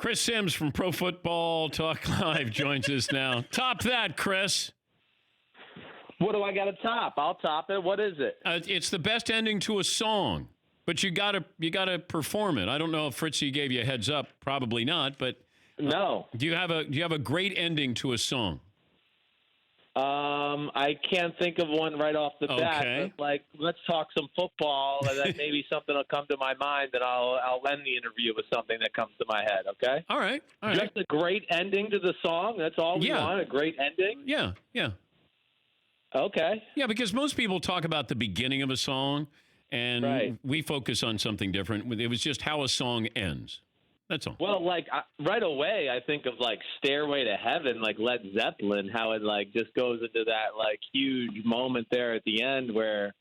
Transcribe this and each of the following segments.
Chris Sims from Pro Football Talk Live joins us now. Top that, Chris. What do I got to top? I'll top it. What is it? It's the best ending to a song, but you gotta perform it. I don't know if Fritzy gave you a heads up. Probably not. But No. do you have a great ending to a song? I can't think of one right off the bat. But let's talk some football, and then maybe something will come to my mind, and I'll end the interview with something that comes to my head. Okay. All right. Just a great ending to the song. That's all we want. A great ending. Yeah. Okay. Yeah, because most people talk about the beginning of a song, and we focus on something different. It was just how a song ends. That's all. Well, right away, I think of "Stairway to Heaven," like Led Zeppelin, how it just goes into that huge moment there at the end where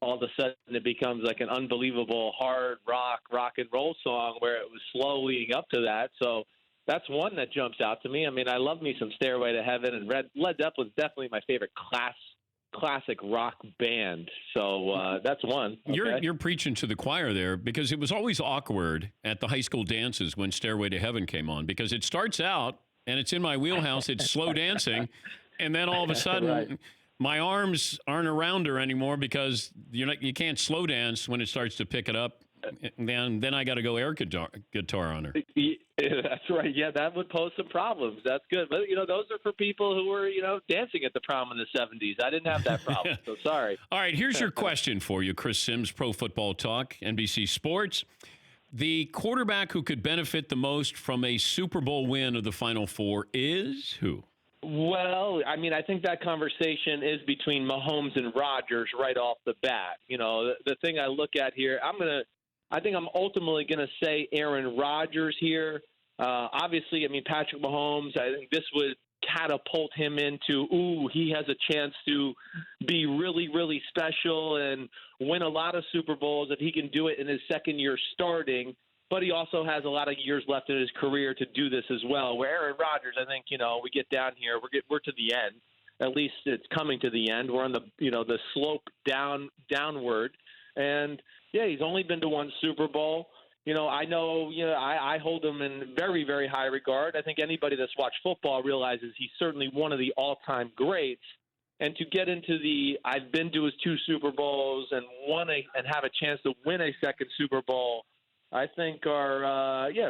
all of a sudden it becomes an unbelievable hard rock and roll song where it was slow leading up to that. So that's one that jumps out to me. I mean, I love me some "Stairway to Heaven," and Led Zeppelin's definitely my favorite classic rock band. So that's one. Okay. You're preaching to the choir there, because it was always awkward at the high school dances when Stairway to Heaven came on, because it starts out and it's in my wheelhouse. It's slow dancing. And then all of a sudden my arms aren't around her anymore because you can't slow dance when it starts to pick it up. Then I got to go air guitar on her. That's right. Yeah, that would pose some problems. That's good. But, those are for people who were, dancing at the prom in the 70s. I didn't have that problem, so sorry. All right, here's your question for you, Chris Sims, Pro Football Talk, NBC Sports. The quarterback who could benefit the most from a Super Bowl win of the Final Four is who? Well, I mean, I think that conversation is between Mahomes and Rodgers right off the bat. The thing I look at here, I think I'm ultimately going to say Aaron Rodgers here. Obviously, I mean, Patrick Mahomes, I think this would catapult him into, he has a chance to be really, really special and win a lot of Super Bowls if he can do it in his second year starting. But he also has a lot of years left in his career to do this as well. Where Aaron Rodgers, I think, we get down here, we're to the end. At least it's coming to the end. We're on the slope downward. And yeah, he's only been to one Super Bowl. I know, I hold him in very, very high regard. I think anybody that's watched football realizes he's certainly one of the all-time greats. And to get into I've been to his 2 Super Bowls and have a chance to win a second Super Bowl, I think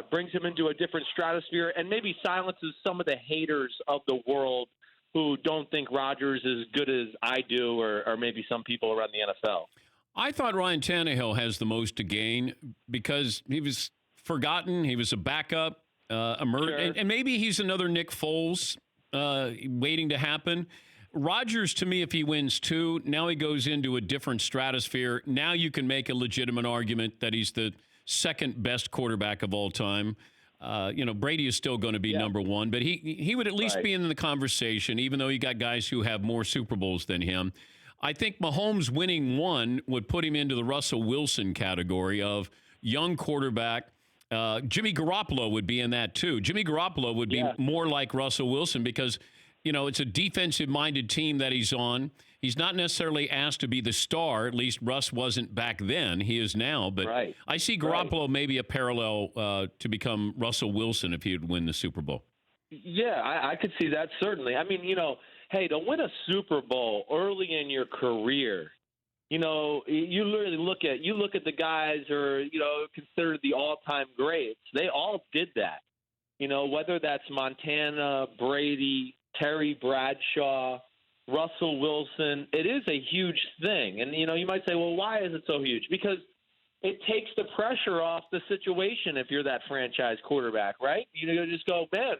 brings him into a different stratosphere and maybe silences some of the haters of the world who don't think Rodgers is as good as I do or maybe some people around the NFL. I thought Ryan Tannehill has the most to gain because he was forgotten. He was a backup, and maybe he's another Nick Foles waiting to happen. Rodgers, to me, if he wins 2, now he goes into a different stratosphere. Now you can make a legitimate argument that he's the second best quarterback of all time. Brady is still going to be number 1, but he would at least be in the conversation, even though you got guys who have more Super Bowls than him. I think Mahomes winning 1 would put him into the Russell Wilson category of young quarterback. Jimmy Garoppolo would be in that too. Jimmy Garoppolo would be more like Russell Wilson because, it's a defensive-minded team that he's on. He's not necessarily asked to be the star. At least Russ wasn't back then. He is now. But I see Garoppolo maybe a parallel to become Russell Wilson if he would win the Super Bowl. Yeah, I could see that certainly. I mean, hey, to win a Super Bowl early in your career, you literally look at the guys who are, considered the all-time greats. They all did that. Whether that's Montana, Brady, Terry Bradshaw, Russell Wilson, it is a huge thing. And, you might say, well, why is it so huge? Because it takes the pressure off the situation if you're that franchise quarterback, right? You just go, man,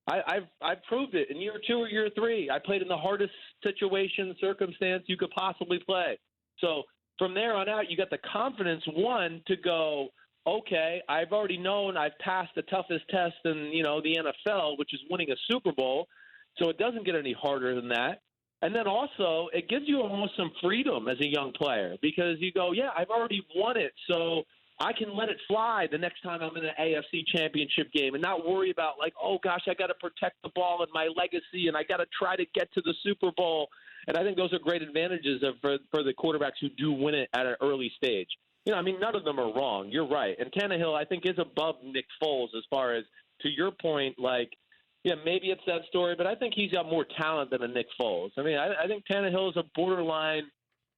I've proved it in year 2 or year 3. I played in the hardest circumstance you could possibly play. So from there on out, you got the confidence, one, to go, okay, I've already known I've passed the toughest test in, the NFL, which is winning a Super Bowl. So it doesn't get any harder than that. And then also it gives you almost some freedom as a young player because you go, yeah, I've already won it. So I can let it fly the next time I'm in an AFC championship game and not worry about oh gosh, I got to protect the ball and my legacy and I got to try to get to the Super Bowl. And I think those are great advantages for the quarterbacks who do win it at an early stage. None of them are wrong. You're right. And Tannehill, I think, is above Nick Foles as far as to your point, like, yeah, maybe it's that story, but I think he's got more talent than a Nick Foles. I mean, I think Tannehill is a borderline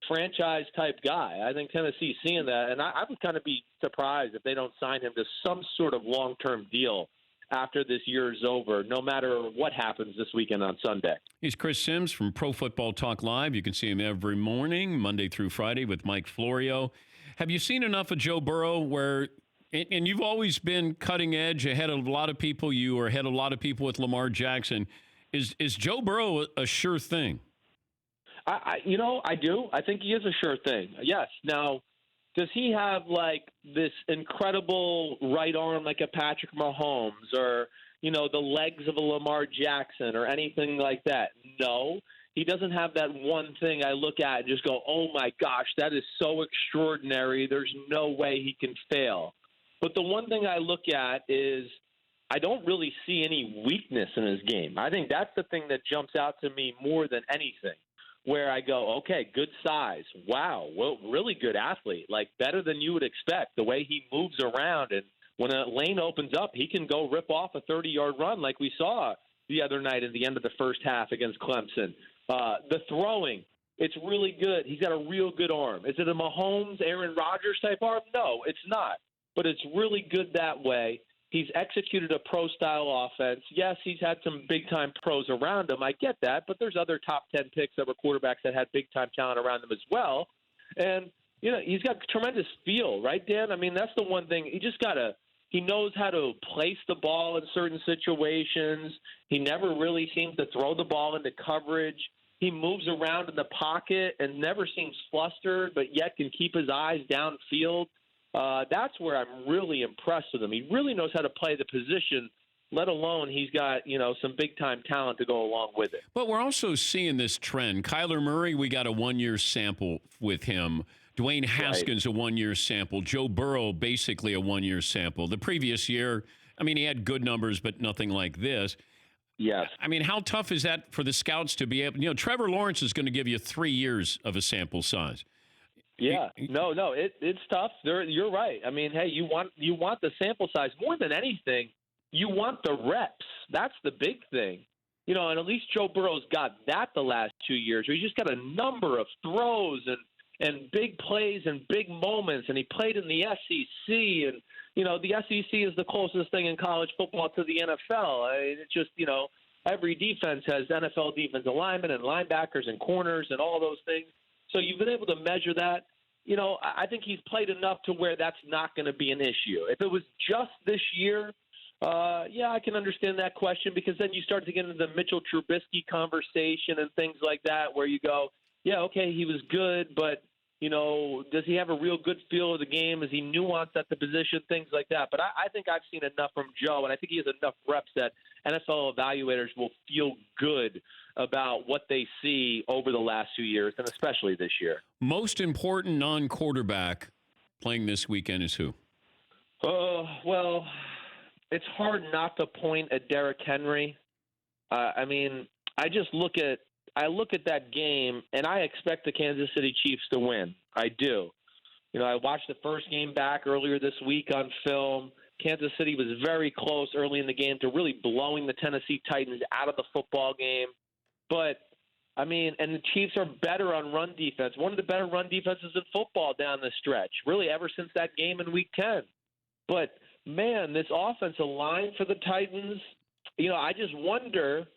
franchise-type guy. I think Tennessee's seeing that, and I would kind of be surprised if they don't sign him to some sort of long-term deal after this year is over, no matter what happens this weekend on Sunday. He's Chris Sims from Pro Football Talk Live. You can see him every morning, Monday through Friday, with Mike Florio. Have you seen enough of Joe Burrow where, and you've always been cutting edge, ahead of a lot of people. You are ahead of a lot of people with Lamar Jackson. Is Joe Burrow a sure thing? I do. I think he is a sure thing. Yes. Now, does he have like this incredible right arm like a Patrick Mahomes or, the legs of a Lamar Jackson or anything like that? No. He doesn't have that one thing I look at and just go, oh, my gosh, that is so extraordinary. There's no way he can fail. But the one thing I look at is I don't really see any weakness in his game. I think that's the thing that jumps out to me more than anything, where I go, okay, good size. Wow, well, really good athlete, like better than you would expect, the way he moves around. And when a lane opens up, he can go rip off a 30-yard run like we saw the other night at the end of the first half against Clemson. The throwing, it's really good. He's got a real good arm. Is it a Mahomes, Aaron Rodgers type arm? No, it's not. But it's really good that way. He's executed a pro-style offense. Yes, he's had some big-time pros around him. I get that, but there's other top 10 picks that were quarterbacks that had big-time talent around them as well. And, he's got tremendous feel, right, Dan? I mean, that's the one thing. He knows how to place the ball in certain situations. He never really seems to throw the ball into coverage. He moves around in the pocket and never seems flustered, but yet can keep his eyes downfield. That's where I'm really impressed with him. He really knows how to play the position, let alone he's got, some big-time talent to go along with it. But we're also seeing this trend. Kyler Murray, we got a one-year sample with him. Dwayne Haskins, a one-year sample. Joe Burrow, basically a one-year sample. The previous year, I mean, he had good numbers, but nothing like this. Yes. I mean, how tough is that for the scouts to be able, Trevor Lawrence is going to give you 3 years of a sample size. Yeah, no, it's tough. You're right. I mean, hey, you want the sample size more than anything. You want the reps. That's the big thing. And at least Joe Burrow's got that the last 2 years, where he's just got a number of throws and big plays and big moments, and he played in the SEC, and the SEC is the closest thing in college football to the NFL. I mean, it's just every defense has NFL defensive linemen and linebackers and corners and all those things. So you've been able to measure that. I think he's played enough to where that's not going to be an issue. If it was just this year, I can understand that question, because then you start to get into the Mitchell Trubisky conversation and things like that, where you go, yeah, okay, he was good, but, does he have a real good feel of the game? Is he nuanced at the position? Things like that. But I think I've seen enough from Joe, and I think he has enough reps that NFL evaluators will feel good about what they see over the last 2 years, and especially this year. Most important non-quarterback playing this weekend is who? Well, it's hard not to point at Derrick Henry. I mean, I look at that game, and I expect the Kansas City Chiefs to win. I do. I watched the first game back earlier this week on film. Kansas City was very close early in the game to really blowing the Tennessee Titans out of the football game. But, I mean, and the Chiefs are better on run defense. One of the better run defenses in football down the stretch, really ever since that game in Week 10. But, man, this offensive line for the Titans, I just wonder,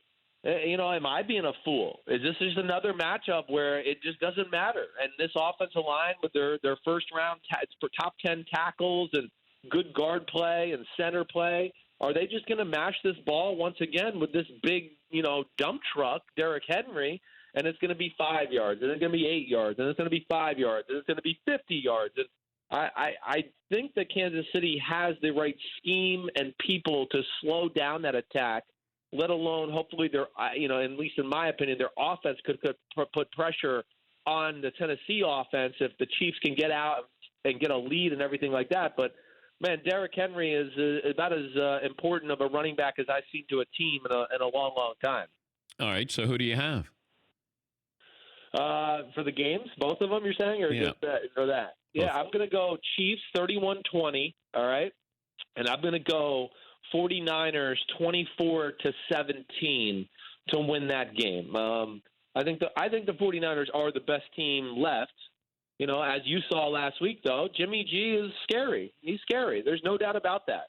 am I being a fool? Is this just another matchup where it just doesn't matter? And this offensive line with their first-round for top 10 tackles and good guard play and center play, are they just going to mash this ball once again with this big, dump truck, Derrick Henry, and it's going to be 5 yards, and it's going to be 8 yards, and it's going to be 5 yards, and it's going to be 50 yards? And I think that Kansas City has the right scheme and people to slow down that attack, let alone hopefully their, at least in my opinion, their offense could put pressure on the Tennessee offense if the Chiefs can get out and get a lead and everything like that. But, man, Derrick Henry is about as important of a running back as I've seen to a team in a long, long time. All right, so who do you have? For the games, both of them, you're saying, or just that? Or that? Yeah, I'm going to go Chiefs 31-20, all right? And I'm going to go 49ers 24-17 to win that game. I think the 49ers are the best team left. You know, as you saw last week, though, Jimmy G is scary. He's scary. There's no doubt about that.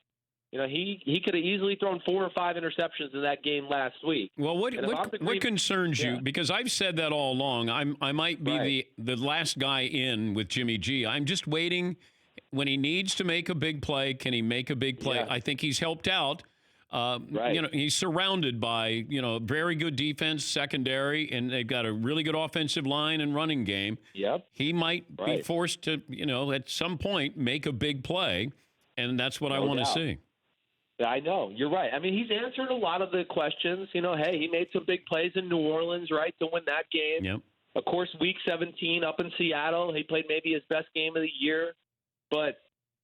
You know, he could have easily thrown 4 or 5 interceptions in that game last week. Well, what concerns you? Because I've said that all along. I might be the last guy in with Jimmy G. I'm just waiting. When he needs to make a big play, can he make a big play? Yeah. I think he's helped out. You know, he's surrounded by, you know, very good defense, secondary, and they've got a really good offensive line and running game. Yep. He might be forced to, you know, at some point make a big play, and that's what I want to see. I know. You're right. I mean, he's answered a lot of the questions. You know, hey, he made some big plays in New Orleans, right, to win that game. Yep. Of course, Week 17 up in Seattle, he played maybe his best game of the year. But,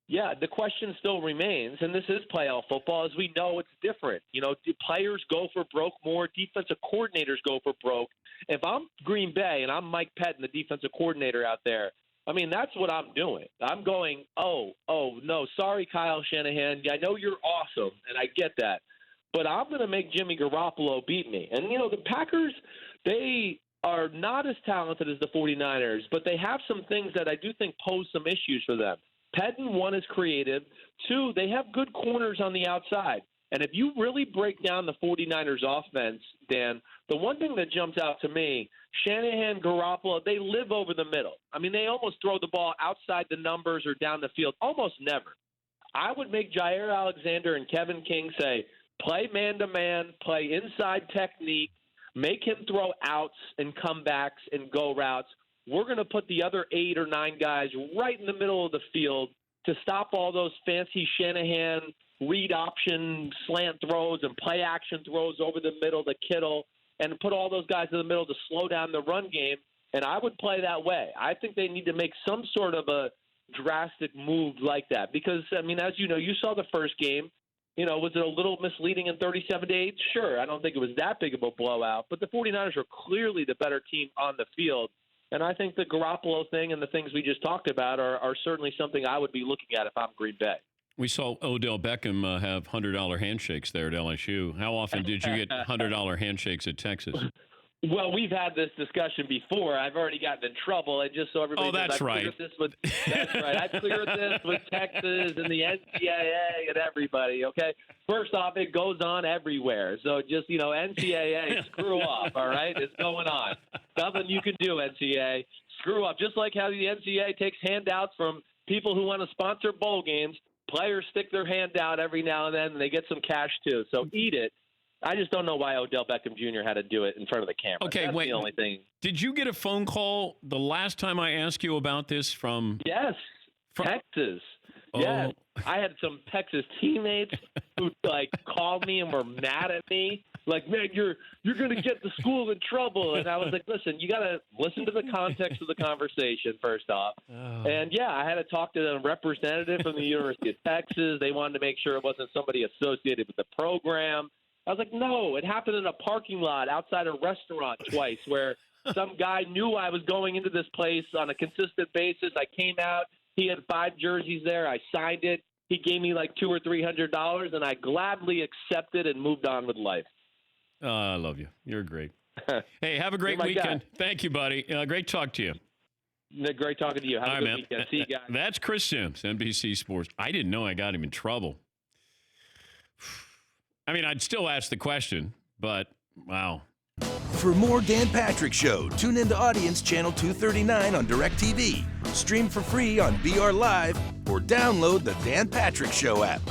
yeah, the question still remains, and this is playoff football. As we know, it's different. You know, players go for broke more. Defensive coordinators go for broke. If I'm Green Bay and I'm Mike Pettin, the defensive coordinator out there, I mean, that's what I'm doing. I'm going, oh, no, sorry, Kyle Shanahan. I know you're awesome, and I get that. But I'm going to make Jimmy Garoppolo beat me. And, you know, the Packers, they are not as talented as the 49ers, but they have some things that I do think pose some issues for them. Pettin, 1, is creative. 2, they have good corners on the outside. And if you really break down the 49ers offense, Dan, the one thing that jumps out to me, Shanahan, Garoppolo, they live over the middle. I mean, they almost throw the ball outside the numbers or down the field, almost never. I would make Jair Alexander and Kevin King say, play man-to-man, play inside technique, make him throw outs and comebacks and go routes. We're going to put the other 8 or 9 guys right in the middle of the field to stop all those fancy Shanahan read option slant throws and play action throws over the middle to Kittle, and put all those guys in the middle to slow down the run game. And I would play that way. I think they need to make some sort of a drastic move like that because, I mean, as you know, you saw the first game. You know, was it a little misleading in 37-8? Sure. I don't think it was that big of a blowout. But the 49ers are clearly the better team on the field. And I think the Garoppolo thing and the things we just talked about are certainly something I would be looking at if I'm Green Bay. We saw Odell Beckham have $100 handshakes there at LSU. How often did you get $100 handshakes at Texas? Well, we've had this discussion before. I've already gotten in trouble, and just so everybody knows, that's right. That's right. I cleared this with Texas and the NCAA and everybody, okay? First off, it goes on everywhere. So just, you know, NCAA, screw off, all right? It's going on. Nothing you can do, NCAA. Screw up. Just like how the NCAA takes handouts from people who want to sponsor bowl games. Players stick their hand out every now and then, and they get some cash, too. So eat it. I just don't know why Odell Beckham Jr. had to do it in front of the camera. Okay, That's wait. the only thing. Did you get a phone call the last time I asked you about this from? Yes, Texas. Oh. Yes, I had some Texas teammates who called me and were mad at me. Like, man, you're going to get the school in trouble. And I was like, listen, you got to listen to the context of the conversation first off. Oh. And yeah, I had to talk to a representative from the University of Texas. They wanted to make sure it wasn't somebody associated with the program. I was like, no, it happened in a parking lot outside a restaurant twice where some guy knew I was going into this place on a consistent basis. I came out. He had 5 jerseys there. I signed it. He gave me like $200 or $300, and I gladly accepted and moved on with life. I love you. You're great. Hey, have a great weekend. Thank you, buddy. Great talk to you. Great talking to you. Have a good weekend. See you guys. That's Chris Sims, NBC Sports. I didn't know I got him in trouble. I mean, I'd still ask the question, but wow. For more Dan Patrick Show, tune into Audience Channel 239 on DirecTV. Stream for free on BR Live or download the Dan Patrick Show app.